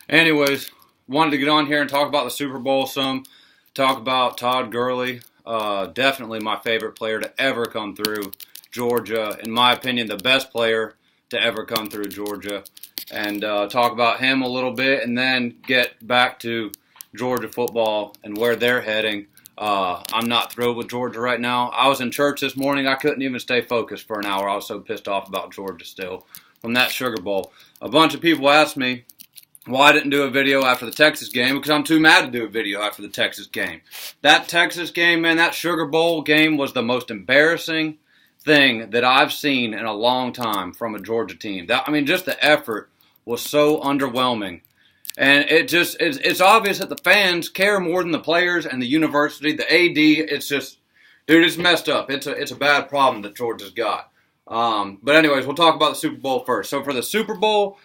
Anyways, wanted to get on here and talk about the Super Bowl some. Talk about Todd Gurley. Definitely my favorite player to ever come through Georgia. In my opinion, the best player to ever come through Georgia. And talk about him a little bit and then get back to Georgia football and where they're heading. I'm not thrilled with Georgia right now. I was in church this morning. I couldn't even stay focused for an hour. I was so pissed off about Georgia still from that Sugar Bowl. A bunch of people asked me why I didn't do a video after the Texas game, because I'm too mad to do a video after the Texas game. That Texas game, man, that Sugar Bowl game was the most embarrassing thing that I've seen in a long time from a Georgia team. Just the effort was so underwhelming. And it's obvious that the fans care more than the players and the university, the AD. It's just, dude, it's messed up. It's a bad problem that Georgia's got. But anyways, we'll talk about the Super Bowl first. So for the Super Bowl,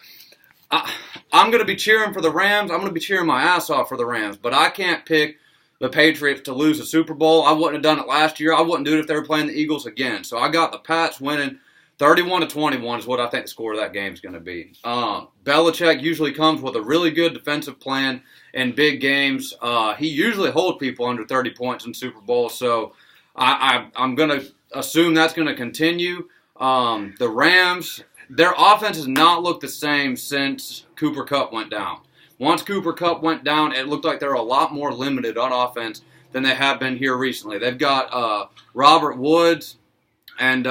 I'm going to be cheering for the Rams. I'm going to be cheering my ass off for the Rams. But I can't pick the Patriots to lose the Super Bowl. I wouldn't have done it last year. I wouldn't do it if they were playing the Eagles again. So I got the Pats winning 31-21 is what I think the score of that game is going to be. Belichick usually comes with a really good defensive plan in big games. He usually holds people under 30 points in Super Bowl. So I'm going to assume that's going to continue. The Rams, their offense has not looked the same since Cooper Kupp went down. Once Cooper Kupp went down, it looked like they're a lot more limited on offense than they have been here recently. They've got Robert Woods and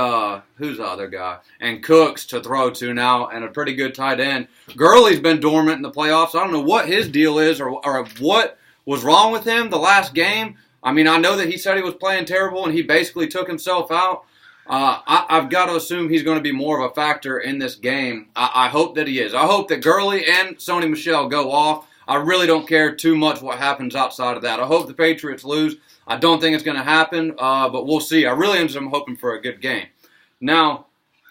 who's the other guy? And Cooks to throw to now, and a pretty good tight end. Gurley's been dormant in the playoffs. I don't know what his deal is or what was wrong with him the last game. I know that he said he was playing terrible, and he basically took himself out. I've got to assume he's going to be more of a factor in this game. I hope that he is. I hope that Gurley and Sony Michel go off. I really don't care too much what happens outside of that. I hope the Patriots lose. I don't think it's going to happen, but we'll see. I really am hoping for a good game. Now,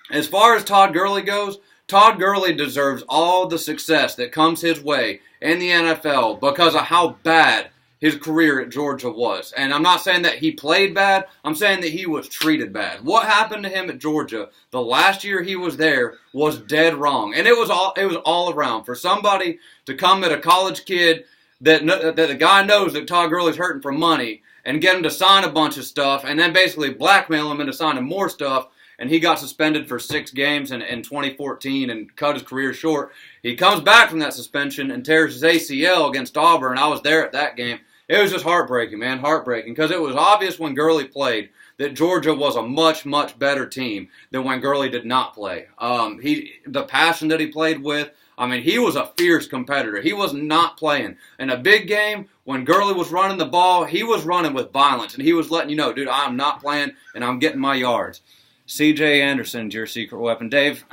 as far as Todd Gurley goes, Todd Gurley deserves all the success that comes his way in the NFL because of how bad his career at Georgia was. And I'm not saying that he played bad. I'm saying that he was treated bad. What happened to him at Georgia the last year he was there was dead wrong. And it was all around. For somebody to come at a college kid that the guy knows that Todd Gurley's hurting for money and get him to sign a bunch of stuff and then basically blackmail him into signing more stuff, and he got suspended for 6 games in 2014 and cut his career short. He comes back from that suspension and tears his ACL against Auburn. I was there at that game. It was just heartbreaking, man, heartbreaking, because it was obvious when Gurley played that Georgia was a much, much better team than when Gurley did not play. The passion that he played with, he was a fierce competitor. He was not playing. In a big game, when Gurley was running the ball, he was running with violence, and he was letting you know, dude, I'm not playing, and I'm getting my yards. C.J. Anderson's your secret weapon, Dave.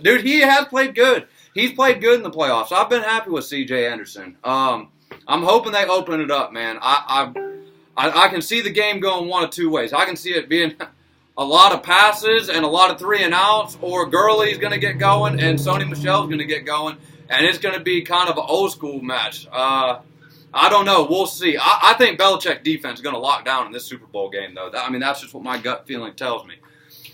Dude, he has played good. He's played good in the playoffs. I've been happy with C.J. Anderson. I'm hoping they open it up, man. I can see the game going one of two ways. I can see it being a lot of passes and a lot of 3-and-outs, or Gurley's going to get going and Sony Michel's going to get going, and it's going to be kind of an old-school match. I don't know. We'll see. I think Belichick's defense is going to lock down in this Super Bowl game, though. That's just what my gut feeling tells me.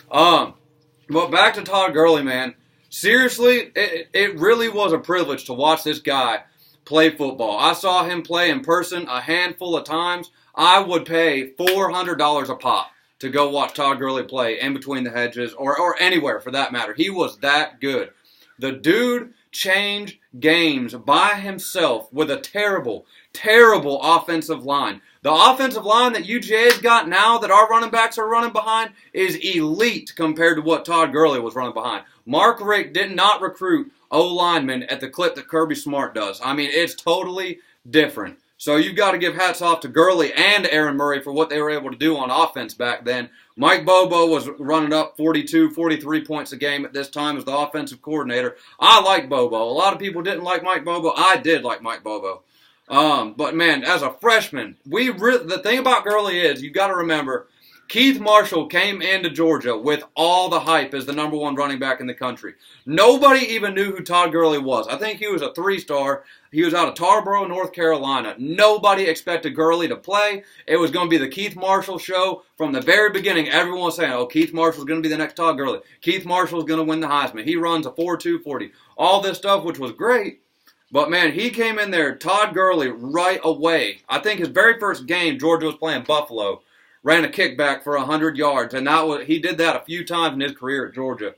But back to Todd Gurley, man. Seriously, it really was a privilege to watch this guy play football. I saw him play in person a handful of times. I would pay $400 a pop to go watch Todd Gurley play in between the hedges or anywhere for that matter. He was that good. The dude changed games by himself with a terrible, terrible offensive line. The offensive line that UGA's got now that our running backs are running behind is elite compared to what Todd Gurley was running behind. Mark Richt did not recruit O-linemen at the clip that Kirby Smart does. It's totally different. So you've got to give hats off to Gurley and Aaron Murray for what they were able to do on offense back then. Mike Bobo was running up 42, 43 points a game at this time as the offensive coordinator. I like Bobo. A lot of people didn't like Mike Bobo. I did like Mike Bobo. But man, as a freshman, the thing about Gurley is you got to remember Keith Marshall came into Georgia with all the hype as the number 1 running back in the country. Nobody even knew who Todd Gurley was. I think he was a 3-star. He was out of Tarboro, North Carolina. Nobody expected Gurley to play. It was going to be the Keith Marshall show. From the very beginning, everyone was saying, oh, Keith Marshall's going to be the next Todd Gurley. Keith Marshall's going to win the Heisman. He runs a 4.2 40. All this stuff, which was great. But, man, he came in there, Todd Gurley, right away. I think his very first game, Georgia was playing Buffalo, ran a kickback for 100 yards. And he did that a few times in his career at Georgia,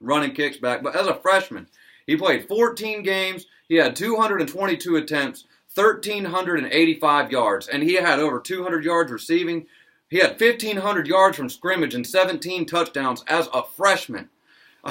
running kicks back. But as a freshman, he played 14 games. He had 222 attempts, 1,385 yards. And he had over 200 yards receiving. He had 1,500 yards from scrimmage and 17 touchdowns as a freshman.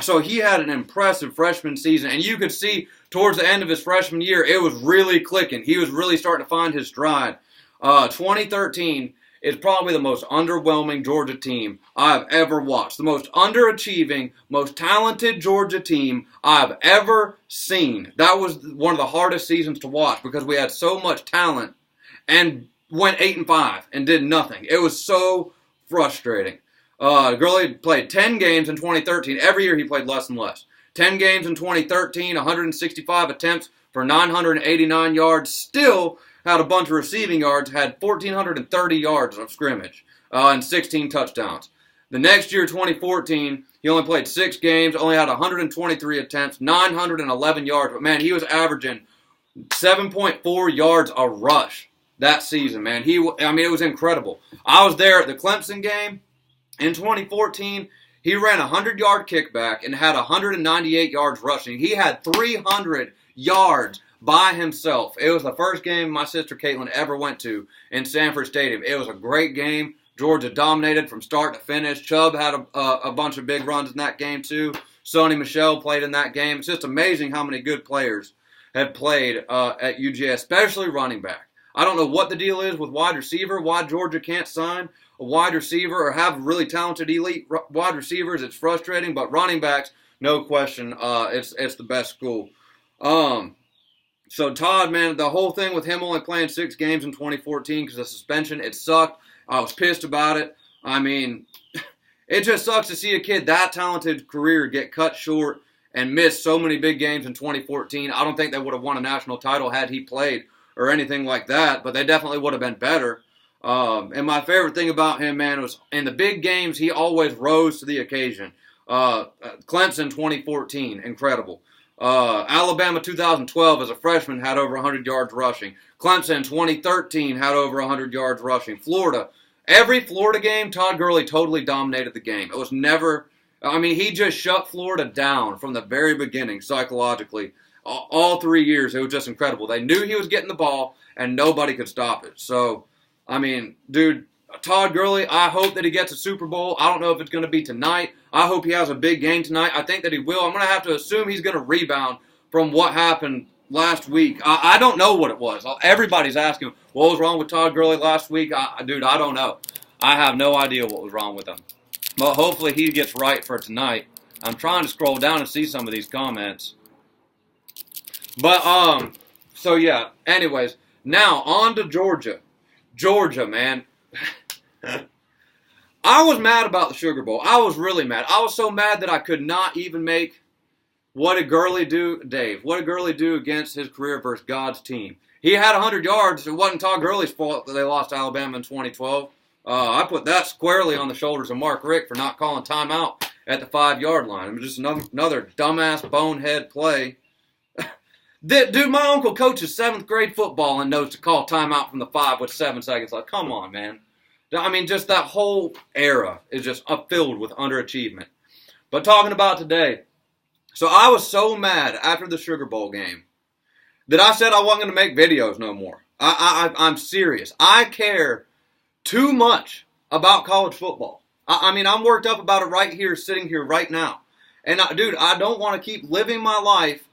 So he had an impressive freshman season, and you could see towards the end of his freshman year, it was really clicking. He was really starting to find his stride. 2013 is probably the most underwhelming Georgia team I've ever watched. The most underachieving, most talented Georgia team I've ever seen. That was one of the hardest seasons to watch because we had so much talent and went 8-5 and did nothing. It was so frustrating. Gurley played 10 games in 2013. Every year he played less and less. 10 games in 2013, 165 attempts for 989 yards. Still had a bunch of receiving yards, had 1,430 yards of scrimmage and 16 touchdowns. The next year, 2014, he only played 6 games, only had 123 attempts, 911 yards. But, man, he was averaging 7.4 yards a rush that season, man. It was incredible. I was there at the Clemson game. In 2014, he ran a 100-yard kickback and had 198 yards rushing. He had 300 yards by himself. It was the first game my sister Caitlin ever went to in Sanford Stadium. It was a great game. Georgia dominated from start to finish. Chubb had a bunch of big runs in that game too. Sonny Michel played in that game. It's just amazing how many good players have played at UGA, especially running back. I don't know what the deal is with wide receiver, why Georgia can't sign a wide receiver or have really talented elite wide receivers. It's frustrating, but running backs, no question, it's the best school. So Todd, man, the whole thing with him only playing 6 games in 2014 because of suspension, it sucked. I was pissed about it. I mean, it just sucks to see a kid that talented career get cut short and miss so many big games in 2014. I don't think they would have won a national title had he played or anything like that, but they definitely would have been better. And my favorite thing about him, man, was in the big games, he always rose to the occasion. Clemson 2014, incredible. Alabama 2012 as a freshman had over 100 yards rushing. Clemson 2013 had over 100 yards rushing. Florida, every Florida game, Todd Gurley totally dominated the game. It was never, he just shut Florida down from the very beginning psychologically. All 3 years, it was just incredible. They knew he was getting the ball, and nobody could stop it. So, dude, Todd Gurley, I hope that he gets a Super Bowl. I don't know if it's going to be tonight. I hope he has a big game tonight. I think that he will. I'm going to have to assume he's going to rebound from what happened last week. I don't know what it was. Everybody's asking, what was wrong with Todd Gurley last week? Dude, I don't know. I have no idea what was wrong with him. But hopefully he gets right for tonight. I'm trying to scroll down and see some of these comments. But, so yeah, anyways, now on to Georgia. Georgia, man. I was mad about the Sugar Bowl. I was really mad. I was so mad that I could not even make what did Gurley do, Dave? What did Gurley do against his career versus God's team? He had 100 yards. It wasn't Todd Gurley's fault that they lost to Alabama in 2012. I put that squarely on the shoulders of Mark Richt for not calling timeout at the 5-yard line. It was just another dumbass bonehead play. Dude, my uncle coaches 7th grade football and knows to call timeout from the 5 with 7 seconds left. Come on, man. Just that whole era is just filled with underachievement. But talking about today, so I was so mad after the Sugar Bowl game that I said I wasn't going to make videos no more. I'm serious. I care too much about college football. I'm worked up about it right here, sitting here right now. And, dude, I don't want to keep living my life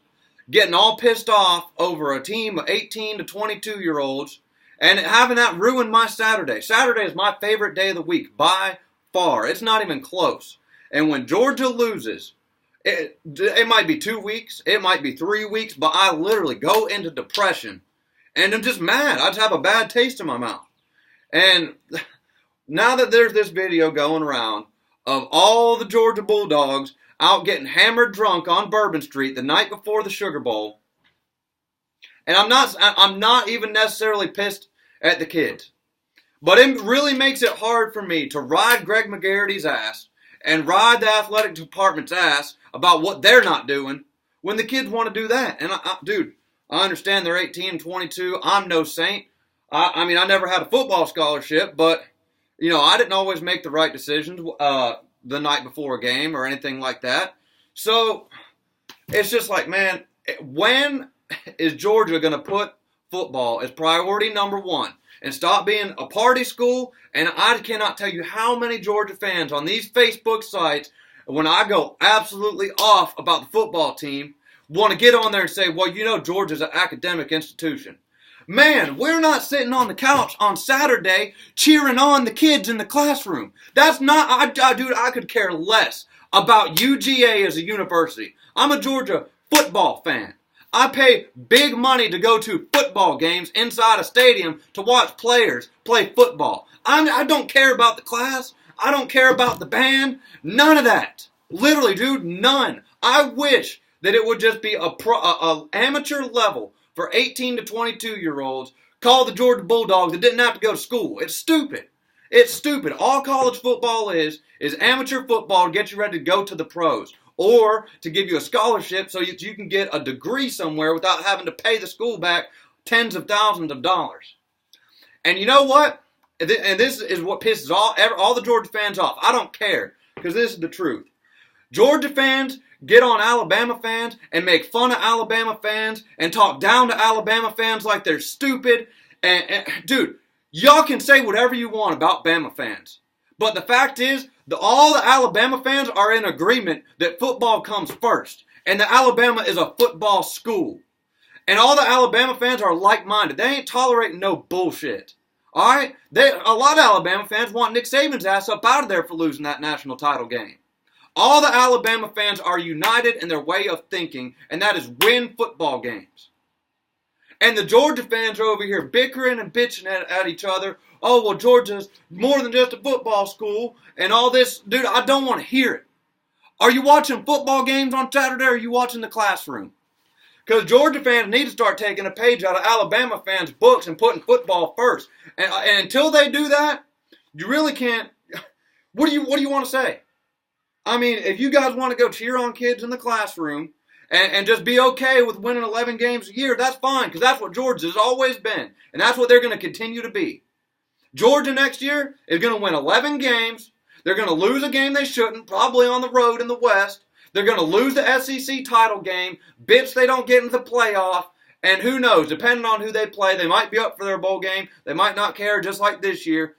getting all pissed off over a team of 18 to 22-year-olds and having that ruin my Saturday. Saturday is my favorite day of the week by far. It's not even close. And when Georgia loses, it might be 2 weeks, it might be 3 weeks, but I literally go into depression and I'm just mad. I just have a bad taste in my mouth. And now that there's this video going around of all the Georgia Bulldogs out getting hammered drunk on Bourbon Street the night before the Sugar Bowl. And I'm not even necessarily pissed at the kids. But it really makes it hard for me to ride Greg McGarity's ass and ride the athletic department's ass about what they're not doing when the kids want to do that. And, dude, I understand they're 18 and 22. I'm no saint. I mean, I never had a football scholarship, but, I didn't always make the right decisions the night before a game or anything like that. So it's just like, man, when is Georgia going to put football as priority number one and stop being a party school? And I cannot tell you how many Georgia fans on these Facebook sites, when I go absolutely off about the football team, want to get on there and say, well, Georgia's an academic institution. Man, we're not sitting on the couch on Saturday cheering on the kids in the classroom. That's not, dude, I could care less about UGA as a university. I'm a Georgia football fan. I pay big money to go to football games inside a stadium to watch players play football. I don't care about the class. I don't care about the band. None of that. Literally, dude, none. I wish that it would just be a amateur level for 18 to 22-year-olds called the Georgia Bulldogs that didn't have to go to school. It's stupid. It's stupid. All college football is amateur football to get you ready to go to the pros or to give you a scholarship so you can get a degree somewhere without having to pay the school back tens of thousands of dollars. And you know what? And this is what pisses all the Georgia fans off. I don't care, because this is the truth. Georgia fans get on Alabama fans and make fun of Alabama fans and talk down to Alabama fans like they're stupid. And dude, y'all can say whatever you want about Bama fans. But the fact is, all the Alabama fans are in agreement that football comes first. And that Alabama is a football school. And all the Alabama fans are like-minded. They ain't tolerating no bullshit. Alright? A lot of Alabama fans want Nick Saban's ass up out of there for losing that national title game. All the Alabama fans are united in their way of thinking, and that is win football games. And the Georgia fans are over here bickering and bitching at each other. Oh, well, Georgia's more than just a football school and all this. Dude, I don't want to hear it. Are you watching football games on Saturday or are you watching the classroom? Because Georgia fans need to start taking a page out of Alabama fans' books and putting football first. And until they do that, you really can't. What do you want to say? I mean, if you guys want to go cheer on kids in the classroom and just be okay with winning 11 games a year, that's fine, because that's what Georgia has always been. And that's what they're going to continue to be. Georgia next year is going to win 11 games. They're going to lose a game they shouldn't, probably on the road in the West. They're going to lose the SEC title game. Bitch, they don't get into the playoff. And who knows, depending on who they play, they might be up for their bowl game. They might not care, just like this year.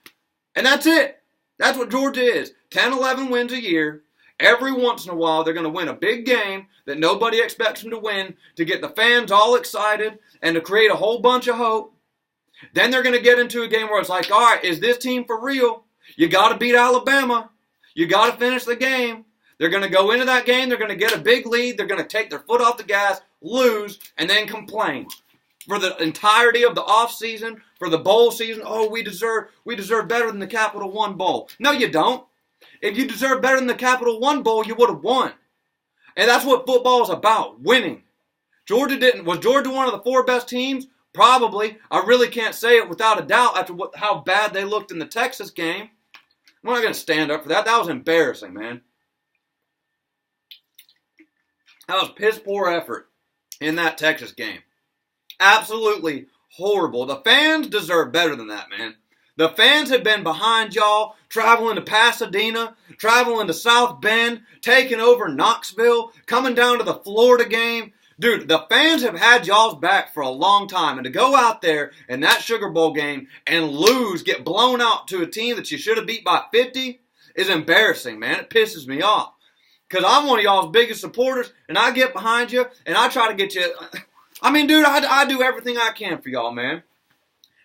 And that's it. That's what Georgia is. 10, 11 wins a year. Every once in a while, they're going to win a big game that nobody expects them to win to get the fans all excited and to create a whole bunch of hope. Then they're going to get into a game where it's like, all right, is this team for real? You got to beat Alabama. You got to finish the game. They're going to go into that game. They're going to get a big lead. They're going to take their foot off the gas, lose, and then complain. For the entirety of the offseason, for the bowl season, oh, we deserve better than the Capital One Bowl. No, you don't. If you deserve better than the Capital One Bowl, you would have won. And that's what football is about, winning. Georgia didn't. Was Georgia one of the 4 best teams? Probably. I really can't say it without a doubt after how bad they looked in the Texas game. I'm not going to stand up for that. That was embarrassing, man. That was piss poor effort in that Texas game. Absolutely horrible. The fans deserve better than that, man. The fans have been behind y'all, traveling to Pasadena, traveling to South Bend, taking over Knoxville, coming down to the Florida game. Dude, the fans have had y'all's back for a long time. And to go out there in that Sugar Bowl game and lose, get blown out to a team that you should have beat by 50 is embarrassing, man. It pisses me off. Because I'm one of y'all's biggest supporters, and I get behind you, and I try to get you. I mean, dude, I do everything I can for y'all, man.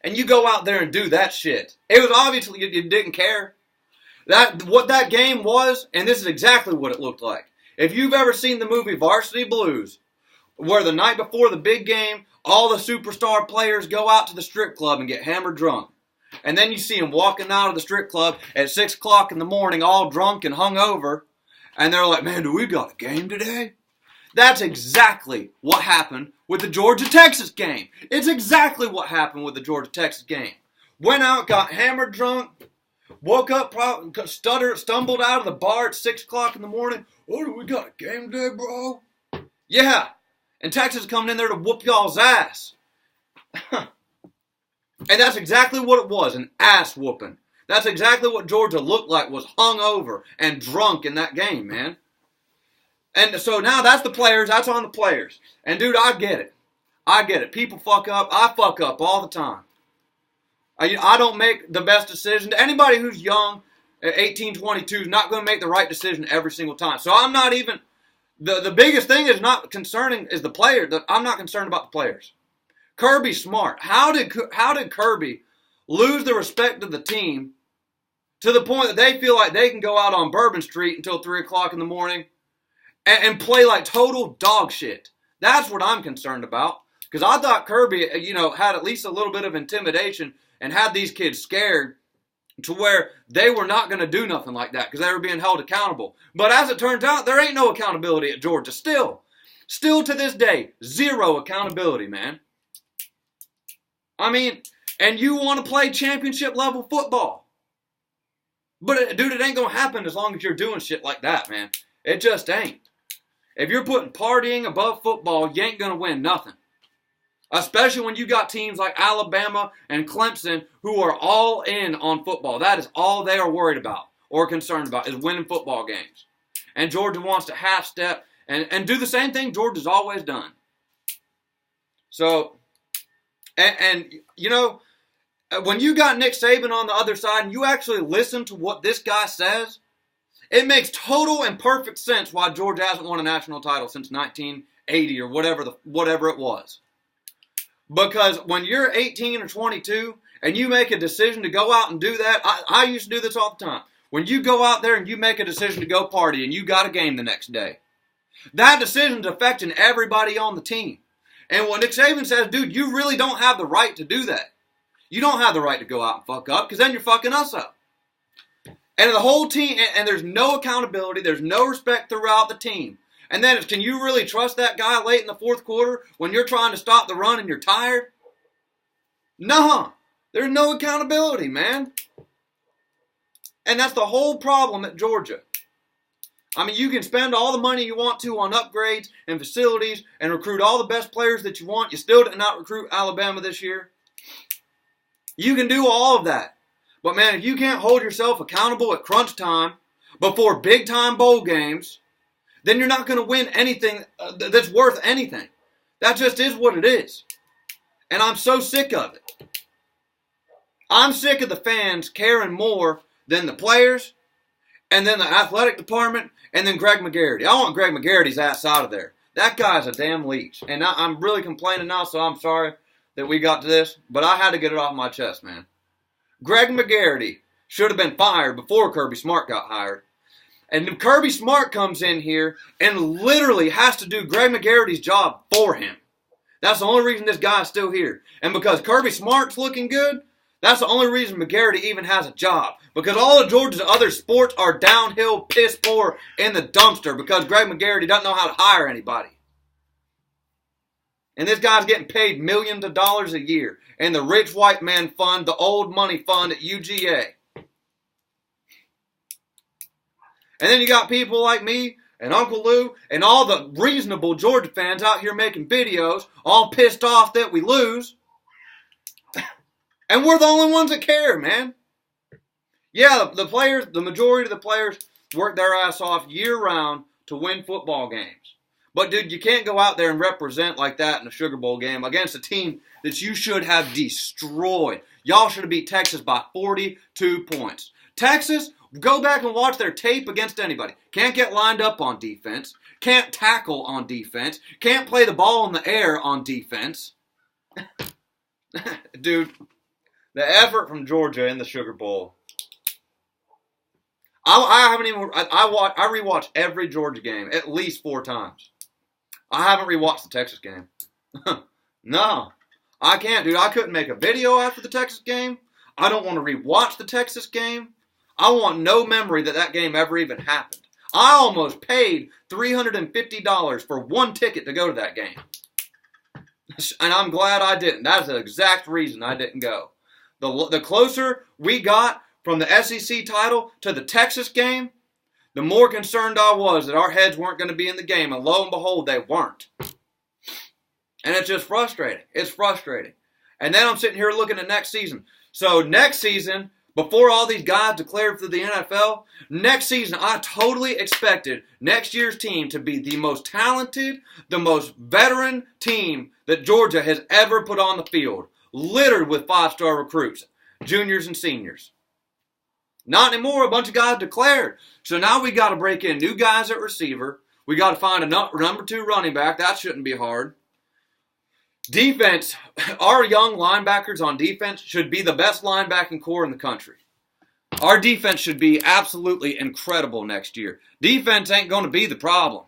And you go out there and do that shit. It was obviously you didn't care. What that game was, and this is exactly what it looked like. If you've ever seen the movie Varsity Blues, where the night before the big game, all the superstar players go out to the strip club and get hammered drunk. And then you see them walking out of the strip club at 6 o'clock in the morning, all drunk and hungover. And they're like, man, do we got a game today? That's exactly what happened with the Georgia-Texas game. It's exactly what happened with the Georgia-Texas game. Went out, got hammered drunk, woke up, stumbled out of the bar at 6 o'clock in the morning. Oh, do we got a game today, bro? Yeah. And Texas is coming in there to whoop y'all's ass. And that's exactly what it was, an ass whooping. That's exactly what Georgia looked like, was hungover and drunk in that game, man. And so now that's the players. That's on the players. And, dude, I get it. I get it. People fuck up. I fuck up all the time. I don't make the best decision. Anybody who's young, 18, 22, is not going to make the right decision every single time. So I'm not even... The biggest thing is not concerning is the player. I'm not concerned about the players. Kirby's smart. How did Kirby lose the respect of the team to the point that they feel like they can go out on Bourbon Street until 3 o'clock in the morning and play like total dog shit? That's what I'm concerned about. Because I thought Kirby, had at least a little bit of intimidation and had these kids scared to where they were not going to do nothing like that because they were being held accountable. But as it turns out, there ain't no accountability at Georgia. Still to this day, zero accountability, man. I mean, and you want to play championship level football. But, dude, it ain't going to happen as long as you're doing shit like that, man. It just ain't. If you're putting partying above football, you ain't going to win nothing. Especially when you got teams like Alabama and Clemson who are all in on football. That is all they are worried about or concerned about is winning football games. And Georgia wants to half step and do the same thing Georgia's always done. So, and when you got Nick Saban on the other side and you actually listen to what this guy says, it makes total and perfect sense why Georgia hasn't won a national title since 1980 or whatever it was. Because when you're 18 or 22 and you make a decision to go out and do that, I used to do this all the time. When you go out there and you make a decision to go party and you got a game the next day, that decision's affecting everybody on the team. And when Nick Saban says, dude, you really don't have the right to do that. You don't have the right to go out and fuck up because then you're fucking us up. And the whole team, and there's no accountability, there's no respect throughout the team. And then can you really trust that guy late in the fourth quarter when you're trying to stop the run and you're tired? No, there's no accountability, man. And that's the whole problem at Georgia. I mean, you can spend all the money you want to on upgrades and facilities and recruit all the best players that you want. You still did not recruit Alabama this year. You can do all of that. But, man, if you can't hold yourself accountable at crunch time before big-time bowl games, then you're not going to win anything that's worth anything. That just is what it is. And I'm so sick of it. I'm sick of the fans caring more than the players and then the athletic department and then Greg McGarity. I want Greg McGarity's ass out of there. That guy's a damn leech. And I'm really complaining now, so I'm sorry that we got to this. But I had to get it off my chest, man. Greg McGarity should have been fired before Kirby Smart got hired. And Kirby Smart comes in here and literally has to do Greg McGarity's job for him. That's the only reason this guy's still here. And because Kirby Smart's looking good, that's the only reason McGarity even has a job. Because all of Georgia's other sports are downhill, piss poor, in the dumpster because Greg McGarity doesn't know how to hire anybody. And this guy's getting paid millions of dollars a year in the rich white man fund, the old money fund at UGA. And then you got people like me and Uncle Lou and all the reasonable Georgia fans out here making videos, all pissed off that we lose. And we're the only ones that care, man. Yeah, the players, the majority of the players work their ass off year-round to win football games. But, dude, you can't go out there and represent like that in a Sugar Bowl game against a team that you should have destroyed. Y'all should have beat Texas by 42 points. Texas, go back and watch their tape against anybody. Can't get lined up on defense. Can't tackle on defense. Can't play the ball in the air on defense. Dude, the effort from Georgia in the Sugar Bowl. I rewatched every Georgia game at least 4 times. I haven't rewatched the Texas game. No, I can't, dude. I couldn't make a video after the Texas game. I don't want to rewatch the Texas game. I want no memory that game ever even happened. I almost paid $350 for one ticket to go to that game. And I'm glad I didn't. That's the exact reason I didn't go. The closer we got from the SEC title to the Texas game, the more concerned I was that our heads weren't going to be in the game. And lo and behold, they weren't. And it's just frustrating. It's frustrating. And then I'm sitting here looking at next season. So next season, before all these guys declared for the NFL, next season I totally expected next year's team to be the most talented, the most veteran team that Georgia has ever put on the field, littered with five-star recruits, juniors and seniors. Not anymore. A bunch of guys declared. So now we got to break in new guys at receiver. We got to find a number 2 running back. That shouldn't be hard. Defense, our young linebackers on defense should be the best linebacking core in the country. Our defense should be absolutely incredible next year. Defense ain't going to be the problem.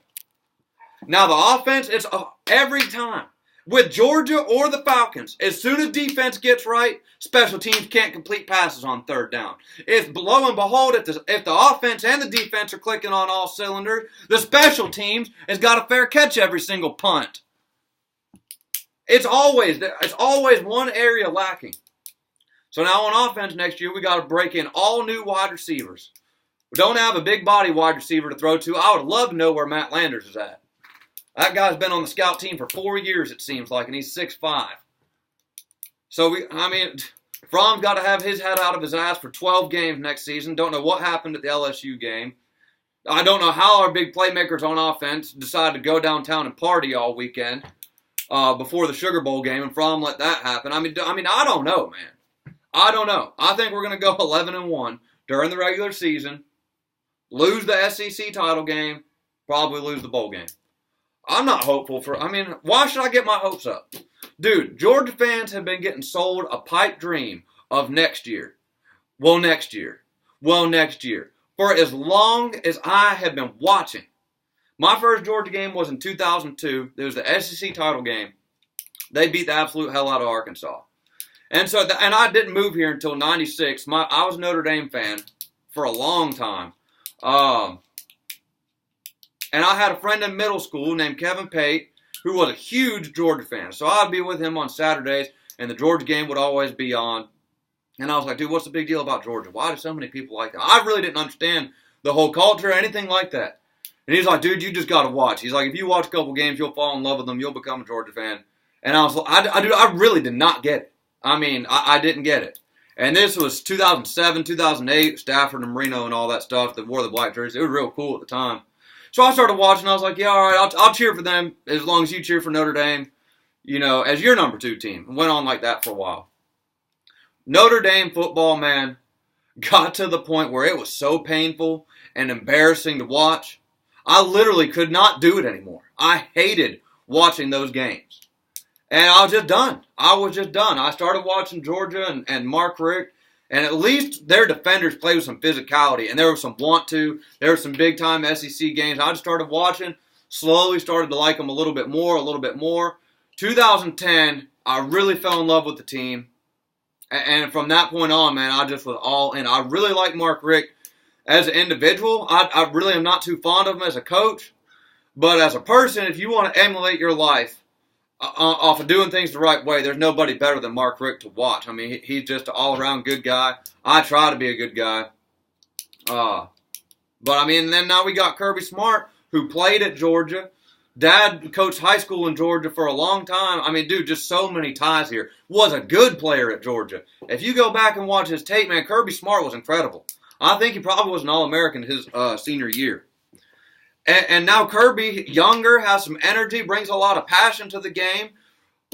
Now the offense, it's every time. With Georgia or the Falcons, as soon as defense gets right, special teams can't complete passes on third down. It's lo and behold, if the offense and the defense are clicking on all cylinders, the special teams has got a fair catch every single punt. It's always one area lacking. So now on offense next year, we got to break in all new wide receivers. We don't have a big body wide receiver to throw to. I would love to know where Matt Landers is at. That guy's been on the scout team for 4 years, it seems like, and he's 6'5". So, Fromm's got to have his head out of his ass for 12 games next season. Don't know what happened at the LSU game. I don't know how our big playmakers on offense decided to go downtown and party all weekend before the Sugar Bowl game, and Fromm let that happen. I don't know, man. I don't know. I think we're going to go 11-1 during the regular season, lose the SEC title game, probably lose the bowl game. I'm not hopeful why should I get my hopes up? Dude, Georgia fans have been getting sold a pipe dream of next year. Well, next year. For as long as I have been watching. My first Georgia game was in 2002. It was the SEC title game. They beat the absolute hell out of Arkansas. And I didn't move here until 96. I was a Notre Dame fan for a long time. And I had a friend in middle school named Kevin Pate who was a huge Georgia fan. So I'd be with him on Saturdays, and the Georgia game would always be on. And I was like, dude, what's the big deal about Georgia? Why do so many people like that? I really didn't understand the whole culture or anything like that. And he's like, dude, you just got to watch. He's like, if you watch a couple games, you'll fall in love with them. You'll become a Georgia fan. And I was like, I really did not get it. I didn't get it. And this was 2007, 2008, Stafford and Marino and all that stuff that wore the black jerseys. It was real cool at the time. So I started watching. I was like, yeah, all right, I'll cheer for them as long as you cheer for Notre Dame, as your number 2 team. It went on like that for a while. Notre Dame football, man, got to the point where it was so painful and embarrassing to watch. I literally could not do it anymore. I hated watching those games. And I was just done. I started watching Georgia and Mark Richt. And at least their defenders played with some physicality. And there was some want to. There were some big-time SEC games. I just started watching. Slowly started to like them a little bit more. 2010, I really fell in love with the team. And from that point on, man, I just was all in. I really like Mark Richt as an individual. I really am not too fond of him as a coach. But as a person, if you want to emulate your life off of doing things the right way, there's nobody better than Mark Richt to watch. He's just an all-around good guy. I try to be a good guy. Then now we got Kirby Smart, who played at Georgia. Dad coached high school in Georgia for a long time. Just so many ties here. Was a good player at Georgia. If you go back and watch his tape, man, Kirby Smart was incredible. I think he probably was an All-American his senior year. And now Kirby, younger, has some energy, brings a lot of passion to the game,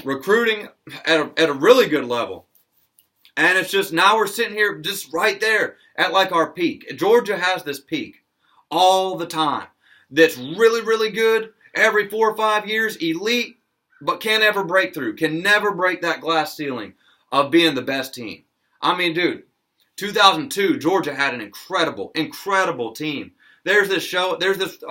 recruiting at a really good level. And it's just, now we're sitting here just right there at like our peak. Georgia has this peak all the time that's really, really good. Every 4 or 5 years, elite, but can't ever break through. Can never break that glass ceiling of being the best team. 2002, Georgia had an incredible, incredible team. There's this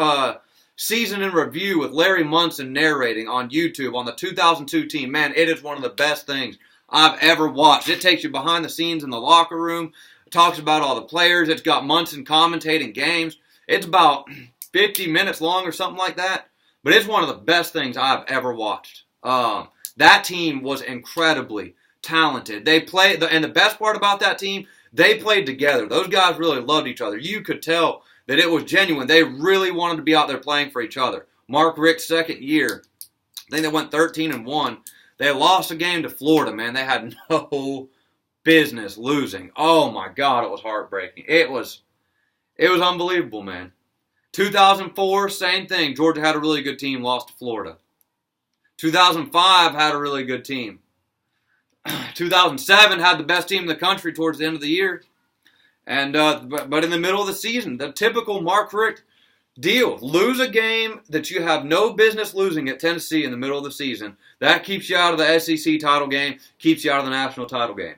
season in review with Larry Munson narrating on YouTube on the 2002 team. Man, it is one of the best things I've ever watched. It takes you behind the scenes in the locker room. It talks about all the players. It's got Munson commentating games. It's about 50 minutes long or something like that. But it's one of the best things I've ever watched. That team was incredibly talented. And the best part about that team, they played together. Those guys really loved each other. You could tell that it was genuine. They really wanted to be out there playing for each other. Mark Richt's second year, think they went 13-1. They lost a game to Florida, man. They had no business losing. Oh my God, it was heartbreaking. It was unbelievable, man. 2004, same thing. Georgia had a really good team, lost to Florida. 2005 had a really good team. 2007 had the best team in the country towards the end of the year. And but in the middle of the season, the typical Mark Richt deal. Lose a game that you have no business losing at Tennessee in the middle of the season. That keeps you out of the SEC title game, keeps you out of the national title game.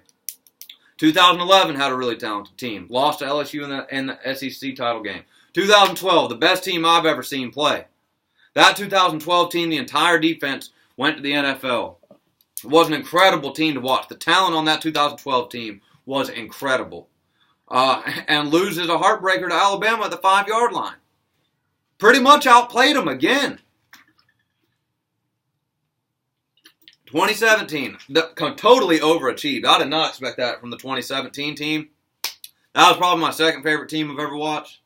2011 had a really talented team. Lost to LSU in the SEC title game. 2012, the best team I've ever seen play. That 2012 team, the entire defense went to the NFL. It was an incredible team to watch. The talent on that 2012 team was incredible. And loses a heartbreaker to Alabama at the 5-yard line. Pretty much outplayed them again. 2017, totally overachieved. I did not expect that from the 2017 team. That was probably my second favorite team I've ever watched.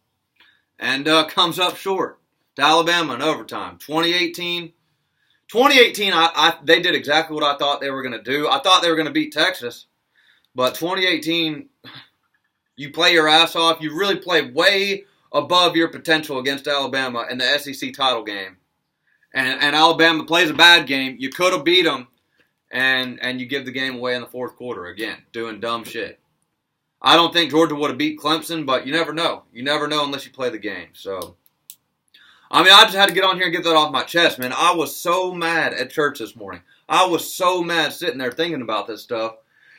And comes up short to Alabama in overtime. 2018, they did exactly what I thought they were going to do. I thought they were going to beat Texas. But 2018, you play your ass off. You really play way above your potential against Alabama in the SEC title game. And Alabama plays a bad game. You could have beat them, and you give the game away in the fourth quarter again, doing dumb shit. I don't think Georgia would have beat Clemson, but you never know. You never know unless you play the game. So, I mean, I just had to get on here and get that off my chest, man. I was so mad at church this morning. I was so mad sitting there thinking about this stuff.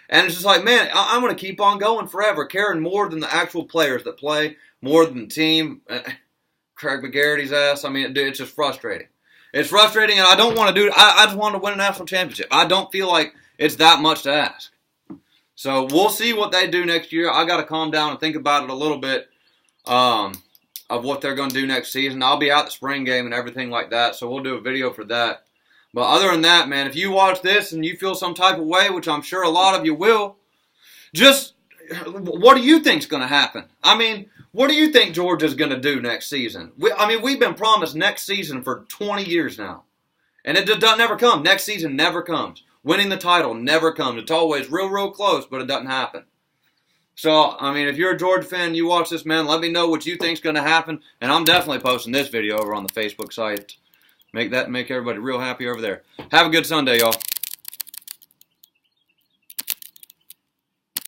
And it's just like, man, I'm going to keep on going forever, caring more than the actual players that play, more than the team. Craig McGarrity's ass. I mean, dude, it's just frustrating. It's frustrating, and I don't want to do it. I just want to win a national championship. I don't feel like it's that much to ask. So we'll see what they do next year. I got to calm down and think about it a little bit of what they're going to do next season. I'll be out the spring game and everything like that, so we'll do a video for that. But other than that, man, if you watch this and you feel some type of way, which I'm sure a lot of you will, just what do you think's going to happen? I mean, what do you think Georgia's going to do next season? We've been promised next season for 20 years now, and it doesn't never come. Next season never comes. Winning the title never comes. It's always real, real close, but it doesn't happen. So, I mean, if you're a Georgia fan and you watch this, man, let me know what you think's going to happen, and I'm definitely posting this video over on the Facebook site. Make everybody real happy over there. Have a good Sunday, y'all.